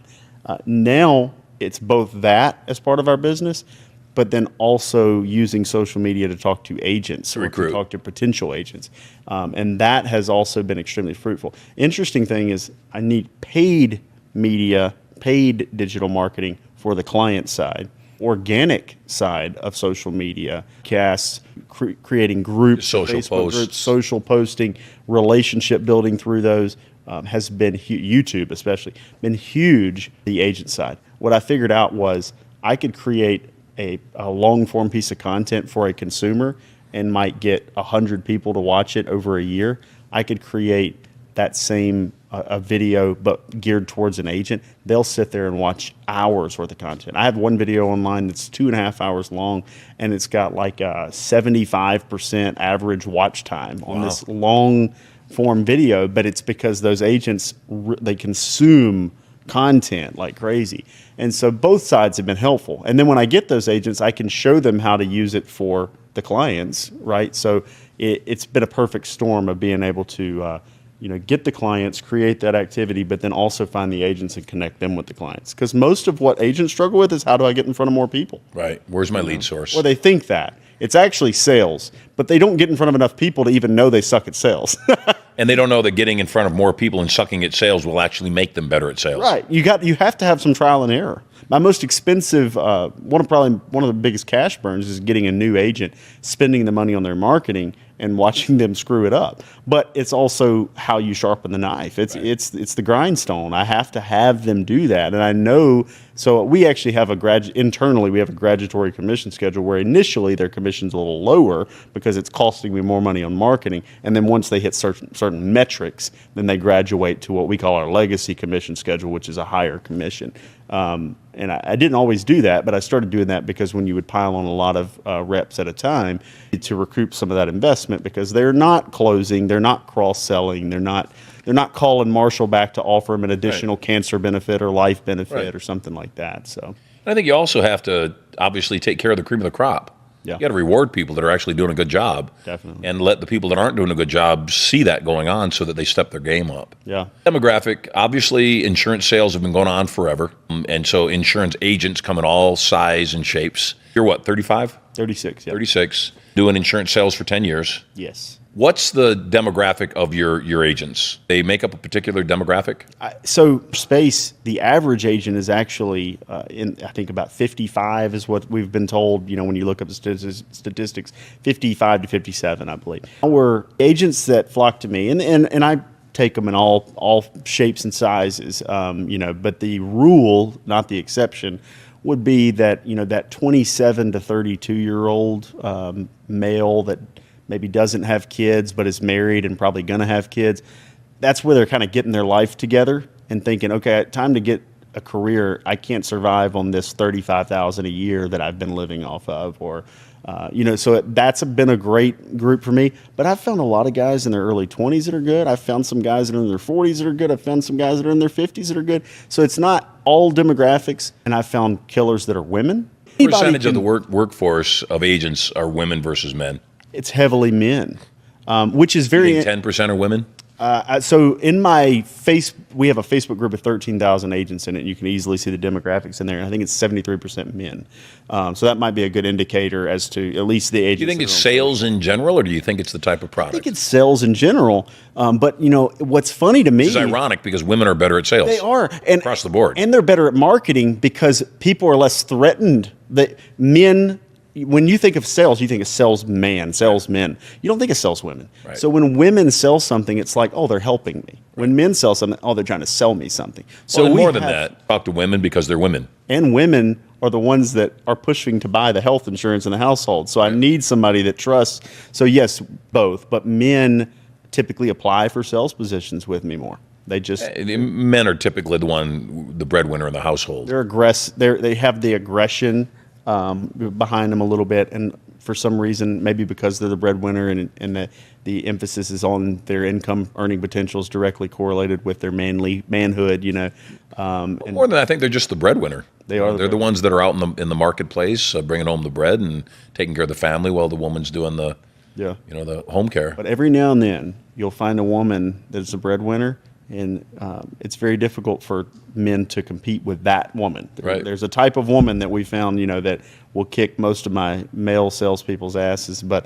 Now, it's both that as part of our business, but then also using social media to talk to agents or to talk to potential agents. And that has also been extremely fruitful. Interesting thing is I need paid media, paid digital marketing for the client side, organic side of social media, casts, creating groups, social Facebook posts, groups, social posting, relationship building through those has been YouTube especially been huge. The agent side. What I figured out was I could create a long form piece of content for a consumer and might get 100 people to watch it over a year. I could create that same a video but geared towards an agent. They'll sit there and watch hours worth of content. I have one video online that's 2.5 hours long, and it's got like a 75% average watch time on this long form video, but it's because those agents, they consume content like crazy. And so both sides have been helpful. And then when I get those agents, I can show them how to use it for the clients, right? So it's been a perfect storm of being able to get the clients, create that activity, but then also find the agents and connect them with the clients. Because most of what agents struggle with is how do I get in front of more people? Right. Where's my lead source? Well, they think that. It's actually sales, but they don't get in front of enough people to even know they suck at sales. And they don't know that getting in front of more people and sucking at sales will actually make them better at sales. Right. You have to have some trial and error. My most expensive, one of the biggest cash burns is getting a new agent, spending the money on their marketing and watching them screw it up. But it's also how you sharpen the knife. It's the grindstone. I have to have them do that. And I know, so we actually have internally we have a graduatory commission schedule where initially their commission's a little lower because it's costing me more money on marketing. And then once they hit certain metrics, then they graduate to what we call our legacy commission schedule, which is a higher commission. And I didn't always do that, but I started doing that because when you would pile on a lot of reps at a time to recoup some of that investment, because they're not closing, they're not cross-selling, they're not calling Marshall back to offer them an additional cancer benefit or life benefit or something like that. So I think you also have to obviously take care of the cream of the crop. Yeah. You got to reward people that are actually doing a good job. Definitely. And let the people that aren't doing a good job see that going on so that they step their game up. Yeah. Demographic, obviously insurance sales have been going on forever. And so insurance agents come in all size and shapes. You're what, 35? 36, yeah. 36. Doing insurance sales for 10 years. Yes. What's the demographic of your agents? They make up a particular demographic? So space, the average agent is actually, I think about 55 is what we've been told, when you look up the statistics, 55 to 57, I believe. Our agents that flock to me, and I take them in all shapes and sizes, but the rule, not the exception, would be that, that 27 to 32-year-old male that maybe doesn't have kids but is married and probably going to have kids, that's where they're kind of getting their life together and thinking, okay, time to get a career. I can't survive on this $35,000 a year that I've been living off of, or So that's been a great group for me. But I've found a lot of guys in their early 20s that are good. I've found some guys that are in their 40s that are good. I've found some guys that are in their 50s that are good. So it's not all demographics. And I've found killers that are women. Percentage of the workforce of agents are women versus men? It's heavily men, which is very... 10% are women? So in we have a Facebook group of 13,000 agents in it. You can easily see the demographics in there. And I think it's 73% men. So that might be a good indicator as to at least the agents. Do you think it's sales in general, or do you think it's the type of product? I think it's sales in general. But what's funny to me... It's ironic because women are better at sales. They are. Across the board. And they're better at marketing because people are less threatened. That men... When you think of sales, you think of salesmen. You don't think of saleswomen. Right. So when women sell something, it's like, oh, they're helping me. When men sell something, oh, they're trying to sell me something. So more than that, talk to women because they're women. And women are the ones that are pushing to buy the health insurance in the household. So I need somebody that trusts. So yes, both. But men typically apply for sales positions with me more. They just... Men are typically the breadwinner in the household. They're they have the aggression behind them a little bit, and for some reason, maybe because they're the breadwinner and the emphasis is on their income earning potential is directly correlated with their manhood, and more than that, I think they're just the breadwinner. They're the ones that are out in the marketplace, bringing home the bread and taking care of the family while the woman's doing the home care. But every now and then, you'll find a woman that's a breadwinner. And it's very difficult for men to compete with that woman. Right. There's a type of woman that we found, that will kick most of my male salespeople's asses. But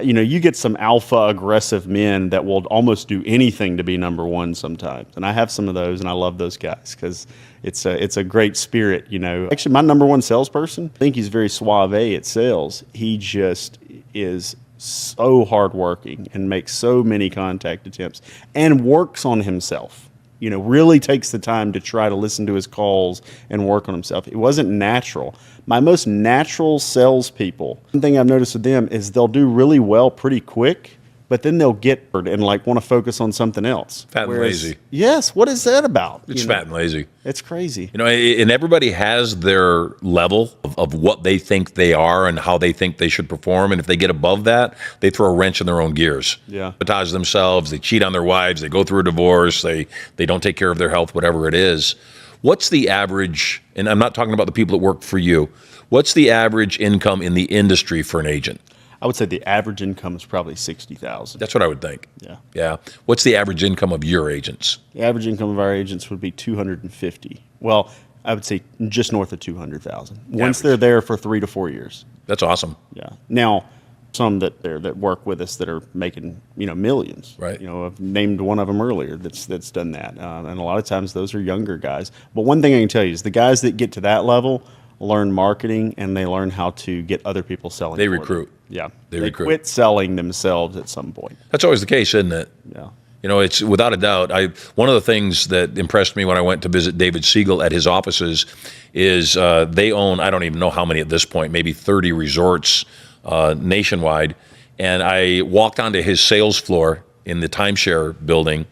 you get some alpha aggressive men that will almost do anything to be number one sometimes. And I have some of those, and I love those guys because it's a great spirit. Actually, my number one salesperson, I think he's very suave at sales. He just is so hardworking and makes so many contact attempts and works on himself. Really takes the time to try to listen to his calls and work on himself. It wasn't natural. My most natural salespeople, one thing I've noticed with them is they'll do really well pretty quick, but then they'll get bored and want to focus on something else. Fat and lazy. Yes. What is that about? It's fat and lazy. It's crazy. And everybody has their level of what they think they are and how they think they should perform. And if they get above that, they throw a wrench in their own gears. Yeah. Sabotage themselves. They cheat on their wives. They go through a divorce. They don't take care of their health, whatever it is. What's the average, and I'm not talking about the people that work for you, what's the average income in the industry for an agent? I would say the average income is probably $60,000. That's what I would think. Yeah. Yeah. What's the average income of your agents? The average income of our agents would be $250,000. Well, I would say just north of $200,000 once they're there for 3 to 4 years. That's awesome. Yeah. Now, some that work with us that are making millions. Right. I've named one of them earlier that's done that, and a lot of times those are younger guys. But one thing I can tell you is the guys that get to that level learn marketing and they learn how to get other people selling. They recruit. Yeah. They recruit. Quit selling themselves at some point. That's always the case, isn't it? Yeah. It's without a doubt. One of the things that impressed me when I went to visit David Siegel at his offices is they own, I don't even know how many at this point, maybe 30 resorts nationwide. And I walked onto his sales floor in the timeshare building,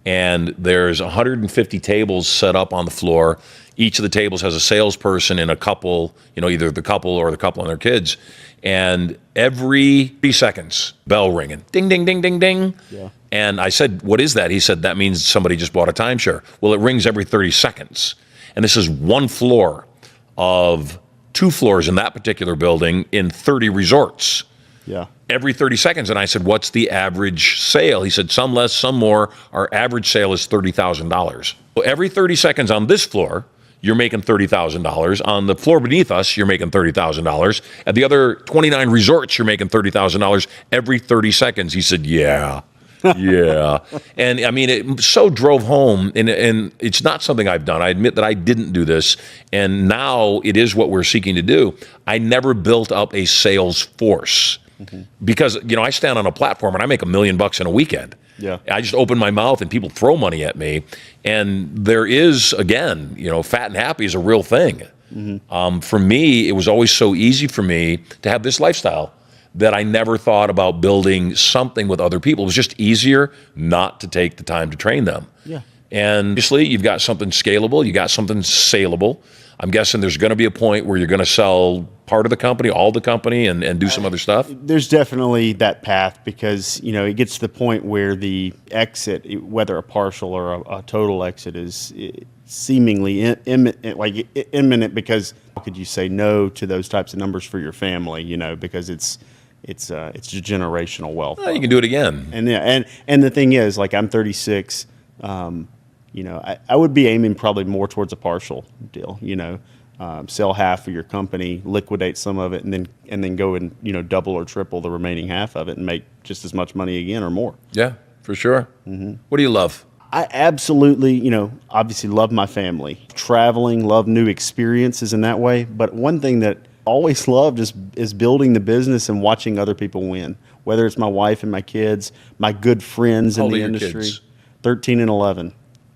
and there's 150 tables set up on the floor. Each of the tables has a salesperson and a couple, either the couple or the couple and their kids. And every 3 seconds, bell ringing, ding, ding, ding, ding, ding. Yeah. And I said, what is that? He said, that means somebody just bought a timeshare. Well, it rings every 30 seconds. And this is one floor of 2 floors in that particular building in 30 resorts. Yeah. Every 30 seconds. And I said, what's the average sale? He said, some less, some more. Our average sale is $30,000. Well, every 30 seconds on this floor, you're making $30,000. On the floor beneath us, you're making $30,000. At the other 29 resorts, you're making $30,000 every 30 seconds. He said, yeah. Yeah. And I mean, it so drove home, and it's not something I've done. I admit that I didn't do this, and now it is what we're seeking to do. I never built up a sales force because, I stand on a platform and I make $1 million in a weekend. Yeah. I just open my mouth and people throw money at me. And there is, again, fat and happy is a real thing. For me, it was always so easy for me to have this lifestyle that I never thought about building something with other people. It was just easier not to take the time to train them. Yeah. And obviously, you've got something scalable, you got something saleable. I'm guessing there's going to be a point where you're going to sell part of the company, all the company, and do some other stuff. There's definitely that path because, it gets to the point where the exit, whether a partial or a total exit, is seemingly imminent because how could you say no to those types of numbers for your family, because it's generational wealth. Well, you can do it again. And the thing is, like, I'm 36, I would be aiming probably more towards a partial deal, sell half of your company, liquidate some of it, and then go and, double or triple the remaining half of it and make just as much money again or more. Yeah, for sure. Mm-hmm. What do you love? I absolutely, obviously love my family. Traveling, love new experiences in that way. But one thing that I always loved is building the business and watching other people win, whether it's my wife and my kids, my good friends in the industry. Kids? 13 and 11.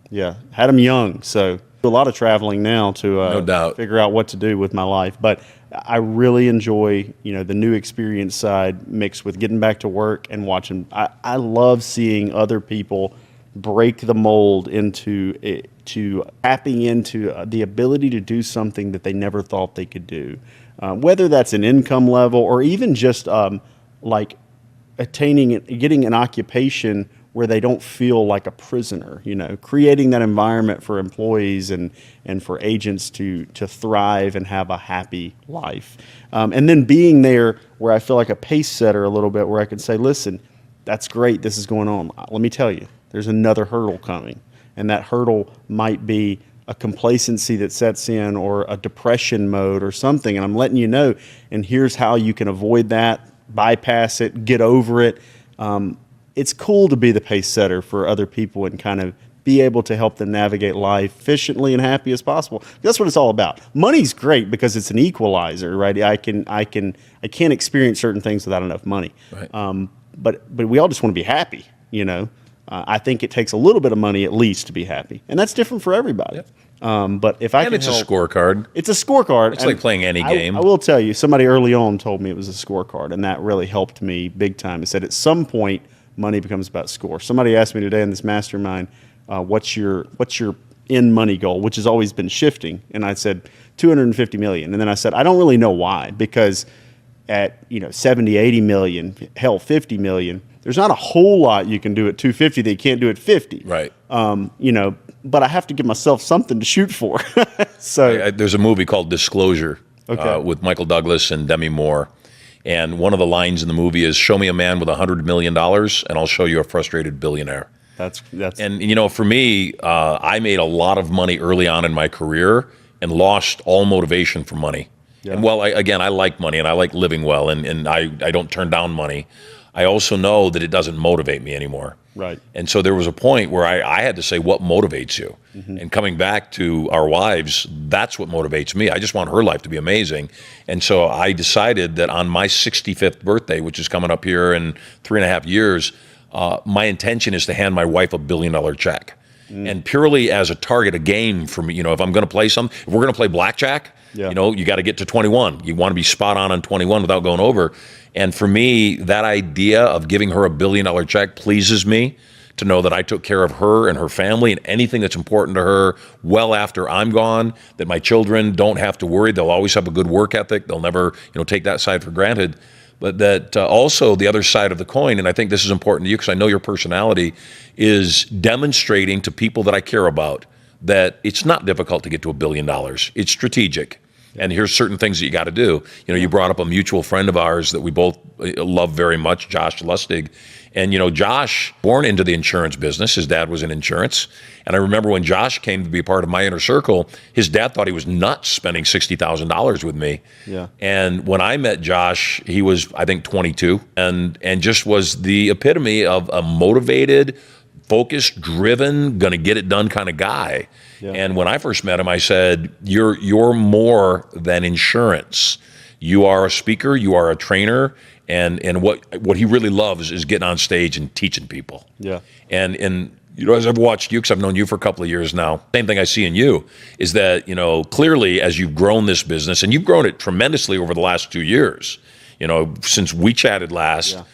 Yeah, had them young, so do a lot of traveling now to no doubt. Figure out what to do with my life. But I really enjoy, the new experience side mixed with getting back to work and watching. I love seeing other people break the mold to tapping into the ability to do something that they never thought they could do, whether that's an income level or even just like getting an occupation where they don't feel like a prisoner, creating that environment for employees and for agents to thrive and have a happy life. And then being there where I feel like a pace setter a little bit, where I can say, listen, that's great, this is going on. Let me tell you, there's another hurdle coming. And that hurdle might be a complacency that sets in or a depression mode or something. And I'm letting you know, and here's how you can avoid that, bypass it, get over it. It's cool to be the pace setter for other people and kind of be able to help them navigate life efficiently and happy as possible. That's what it's all about. Money's great because it's an equalizer, right? I can't experience certain things without enough money. Right. But we all just want to be happy, I think it takes a little bit of money at least to be happy, and that's different for everybody. Yep. But if I can it's a scorecard. It's a scorecard. It's like playing any game. I will tell you, somebody early on told me it was a scorecard, and that really helped me big time. It said at some point money becomes about score. Somebody asked me today in this mastermind, what's your end money goal, which has always been shifting, and I said 250 million, and then I said I don't really know why, because at 70, 80 million, hell 50 million, there's not a whole lot you can do at 250 that you can't do at 50. Right. But I have to give myself something to shoot for. So there's a movie called Disclosure Okay. With Michael Douglas and Demi Moore. And one of the lines in the movie is, show me a man with $100 million and I'll show you a frustrated billionaire. That's And, for me, I made a lot of money early on in my career and lost all motivation for money. Yeah. And I like money and I like living well and I don't turn down money. I also know that it doesn't motivate me anymore. Right. And so there was a point where I had to say, what motivates you? Mm-hmm. And coming back to our wives, that's what motivates me. I just want her life to be amazing. And so I decided that on my 65th birthday, which is coming up here in 3.5 years, my intention is to hand my wife $1 billion check. And purely as a target, a game for me, if I'm going to play if we're going to play blackjack, Yeah. you got to get to 21. You want to be spot on 21 without going over. And for me, that idea of giving her $1 billion check pleases me, to know that I took care of her and her family and anything that's important to her well after I'm gone, that my children don't have to worry. They'll always have a good work ethic. They'll never, take that side for granted. But that also the other side of the coin, and I think this is important to you because I know your personality, is demonstrating to people that I care about that it's not difficult to get to $1 billion. It's strategic. And here's certain things that you got to do. You brought up a mutual friend of ours that we both love very much, Josh Lustig. And, Josh, born into the insurance business, his dad was in insurance. And I remember when Josh came to be a part of my inner circle, his dad thought he was nuts spending $60,000 with me. Yeah. And when I met Josh, he was, I think, 22 and just was the epitome of a motivated, focused, driven, going to get it done kind of guy. Yeah. And when I first met him, I said, you're more than insurance. You are a speaker, you are a trainer, and what he really loves is getting on stage and teaching people. Yeah. And as I've watched you, because I've known you for a couple of years now, same thing I see in you is that, clearly as you've grown this business, and you've grown it tremendously over the last 2 years, since we chatted last. Yeah.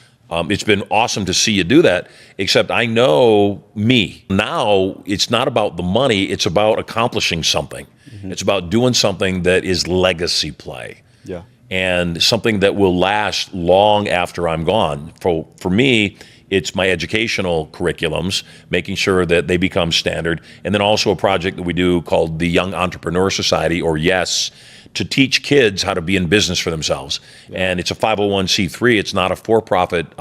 It's been awesome to see you do that, except I know me. Now, it's not about the money, it's about accomplishing something. It's about doing something that is legacy play. Yeah. And something that will last long after I'm gone. For me, it's my educational curriculums, making sure that they become standard, and then also a project that we do called the Young Entrepreneur Society, or YES, to teach kids how to be in business for themselves. And it's a 501c3. It's not a for-profit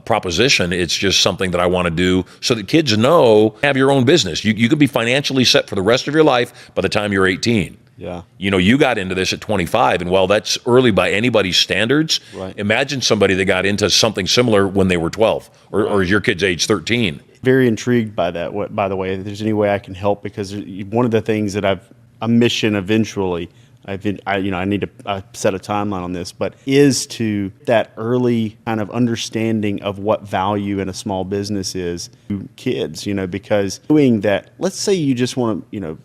proposition. It's just something that I want to do so that kids know, have your own business. You could be financially set for the rest of your life by the time you're 18. Yeah. You know, you got into this at 25, and while that's early by anybody's standards, Right. imagine somebody that got into something similar when they were 12, or your kid's age 13. Very intrigued by that. What, by the way, if there's any way I can help, because one of the things that a mission eventually, I need to set a timeline on this, but is to that early kind of understanding of what value in a small business is to kids, because doing that, let's say you just want to,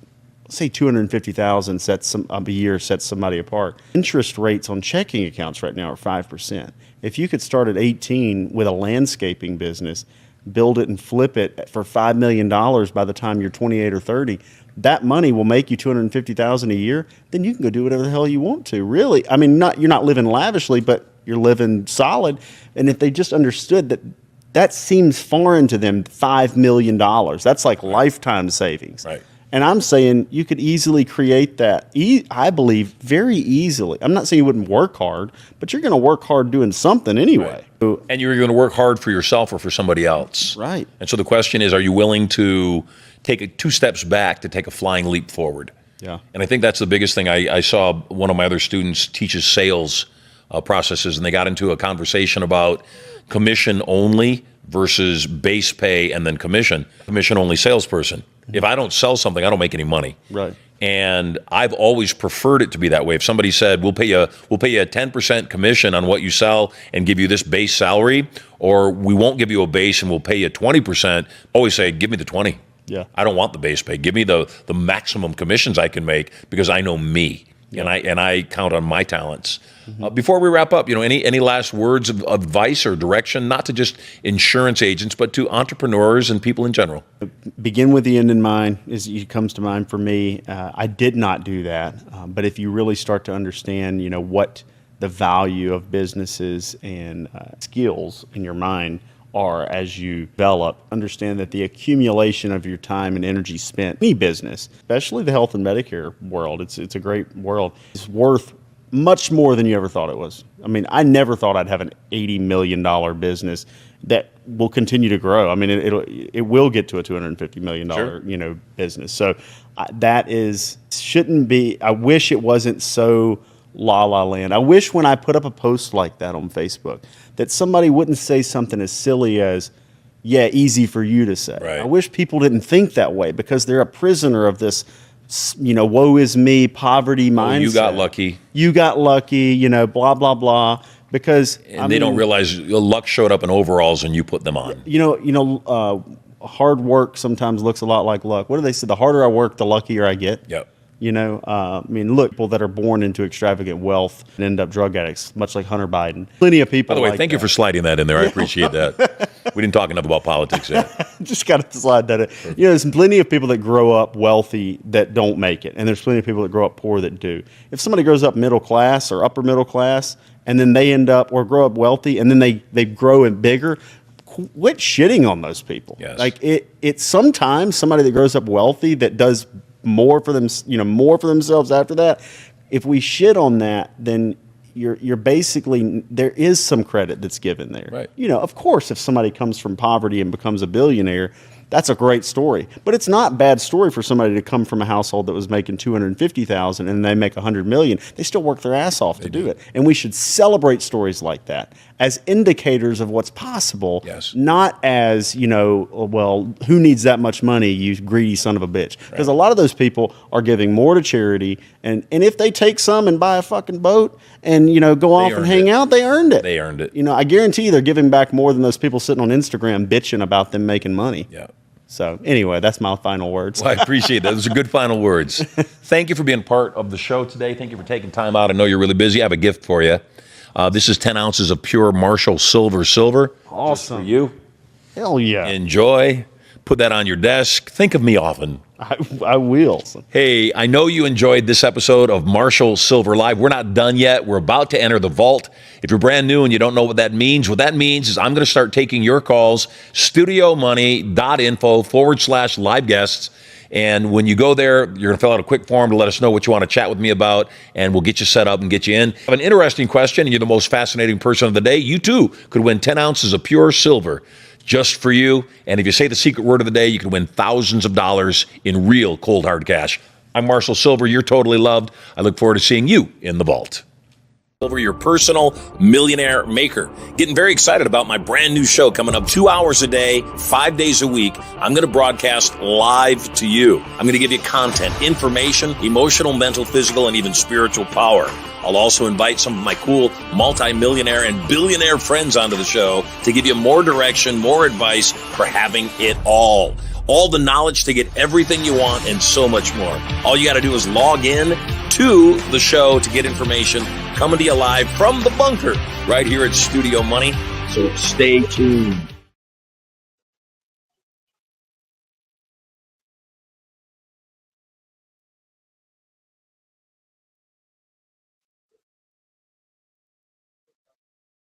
say 250,000 sets a year sets somebody apart. Interest rates on checking accounts right now are 5%. If you could start at 18 with a landscaping business, build it and flip it for $5 million by the time you're 28 or 30, that money will make you 250,000 a year. Then you can go do whatever the hell you want to. Really, I mean, you're not living lavishly, but you're living solid. And if they just understood that seems foreign to them, $5 million. That's like lifetime savings. Right. And I'm saying you could easily create that, I believe, very easily. I'm not saying you wouldn't work hard, but you're going to work hard doing something anyway. Right. And you're going to work hard for yourself or for somebody else. Right. And so the question is, are you willing to take 2 steps back to take a flying leap forward? Yeah. And I think that's the biggest thing. I saw one of my other students teaches sales processes, and they got into a conversation about commission only versus base pay and then commission only salesperson. If I don't sell something, I don't make any money. Right. And I've always preferred it to be that way. If somebody said, we'll pay you a 10% commission on what you sell and give you this base salary, or we won't give you a base and we'll pay you 20%, always say, give me the 20. Yeah. I don't want the base pay. Give me the maximum commissions I can make, because I know me. Yeah. And I count on my talents. Before we wrap up, any last words of advice or direction, not to just insurance agents, but to entrepreneurs and people in general? Begin with the end in mind. It comes to mind for me. I did not do that, but if you really start to understand, what the value of businesses and skills in your mind are as you develop, understand that the accumulation of your time and energy spent in any business, especially the health and Medicare world, it's a great world, is worth much more than you ever thought it was. I mean, I never thought I'd have an $80 million business that will continue to grow. I mean, it will get to a $250 million, Sure. Business. So shouldn't be, I wish it wasn't so la la land. I wish when I put up a post like that on Facebook that somebody wouldn't say something as silly as, yeah, easy for you to say. Right. I wish people didn't think that way, because they're a prisoner of this, woe is me, poverty mindset. You got lucky. You got lucky, blah, blah, blah. Because They don't realize luck showed up in overalls and you put them on. Hard work sometimes looks a lot like luck. What do they say? The harder I work, the luckier I get. Yep. Look, people that are born into extravagant wealth and end up drug addicts, much like Hunter Biden. Plenty of people. By the way, like thank you for sliding that in there. I appreciate that. We didn't talk enough about politics yet. Just got to slide that in. There's plenty of people that grow up wealthy that don't make it, and there's plenty of people that grow up poor that do. If somebody grows up middle class or upper middle class, and then they end up or grow up wealthy, and then they grow and bigger, quit shitting on those people. Yes. Like it's sometimes somebody that grows up wealthy that does more for them, more for themselves after that. If we shit on that, then you're basically, there is some credit that's given there. Right. Of course, if somebody comes from poverty and becomes a billionaire, that's a great story. But it's not a bad story for somebody to come from a household that was making $250,000 and they make $100 million. They still work their ass off to do it. And we should celebrate stories like that as indicators of what's possible, Yes. not as, well, who needs that much money, you greedy son of a bitch. Because a lot of those people are giving more to charity, and if they take some and buy a fucking boat and, go off and hang out, they earned it. They earned it. I guarantee you they're giving back more than those people sitting on Instagram bitching about them making money. Yeah. So anyway, that's my final words. Well, I appreciate that. Those are good final words. Thank you for being part of the show today. Thank you for taking time out. I know you're really busy. I have a gift for you. This is 10 ounces of pure Marshall Silver. Awesome. For you. Hell yeah. Enjoy. Put that on your desk. Think of me often. I will. Hey, I know you enjoyed this episode of Marshall Silver Live. We're not done yet. We're about to enter the vault. If you're brand new and you don't know what that means is I'm going to start taking your calls, studiomoney.info/live guests. And when you go there, you're going to fill out a quick form to let us know what you want to chat with me about, and we'll get you set up and get you in. If you have an interesting question and you're the most fascinating person of the day, you too could win 10 ounces of pure silver just for you. And if you say the secret word of the day, you can win thousands of dollars in real cold hard cash. I'm Marshall Silver. You're totally loved. I look forward to seeing you in the vault. Over your personal millionaire maker. Getting very excited about my brand new show coming up 2 hours a day, 5 days a week. I'm going to broadcast live to you. I'm going to give you content, information, emotional, mental, physical, and even spiritual power. I'll also invite some of my cool multi-millionaire and billionaire friends onto the show to give you more direction, more advice for having it all. All the knowledge to get everything you want and so much more. All you got to do is log in to the show to get information coming to you live from the bunker right here at Studio Money. So stay tuned.